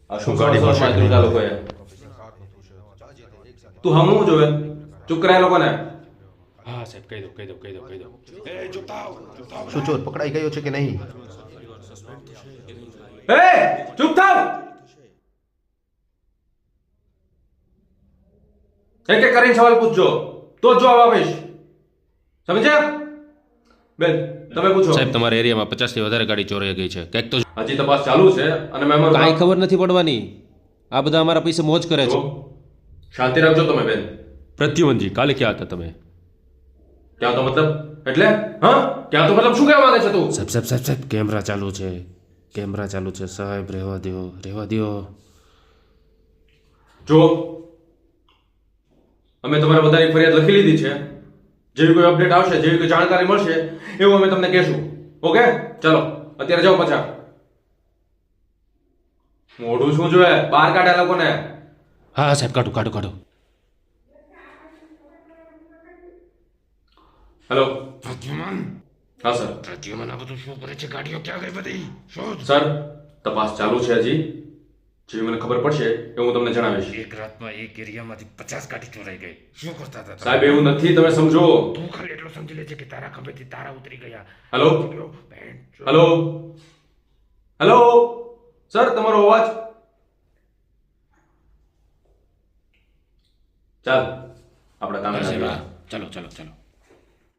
આ શું ગાડી માં આ લોકોએ તું હમું જોવે ચૂપ કરાય લોકોને હા સાહેબ કહી દો એ ચૂપ થાવ શું ચોર પકડાઈ ગયો છે કે નહીં? એ ચૂપ થાવ એક એક કરીને સવાલ પૂછજો તો જ જવાબ આપીશ સમજ્યા બેન તમે પૂછો સાહેબ તમારા એરિયામાં 50 થી વધારે ગાડી ચોરાઈ ગઈ છે કંઈક તો હજી તપાસ ચાલુ છે અને મેં કાંઈ ખબર નથી પડવાની આ બધા અમારા પૈસે મોજ કરે છે શાંતિ રાખજો તમે બેન પ્રદ્યુમનજી કાલે ક્યાં હતા તમે ક્યાં તો મતલબ એટલે હા ક્યાં તો મતલબ શું કહેવા માંગે છે તું સાહેબ કેમેરા ચાલુ છે સાહેબ રહેવા દ્યો જો અમે તમારા બધાની ફરિયાદ લખી લીધી છે જેવી કોઈ અપડેટ આવશે જેવી કોઈ જાણકારી મળશે એવું અમે તમને કહેશું ઓકે ચાલો અત્યારે જાઓ પાછા મોઢું શું જોવે બહાર કાઢ્યા લોકોને હા સાહેબ કાઢો હેલો પ્રદ્યુમન હા સર પ્રદ્યુમન આ બધું શું કરે છે ગાડીઓ ક્યાં ગઈ બધી શોધ સર તપાસ ચાલુ છે હજી જેવી મને ખબર પડશે એ હું તમને જણાવીશ એક રાતમાં એક એરિયામાંથી 50 ગાડી ચોરાઈ ગઈ શું કરતા હતા સાહેબ એવું નથી તમે સમજો તું ખાલી એટલું સમજી લેજે કે તારા ખભેથી તારા ઉતરી ગયા હેલો હેલો હેલો સર તમારો અવાજ ચાલ આપણા કામે ચાલો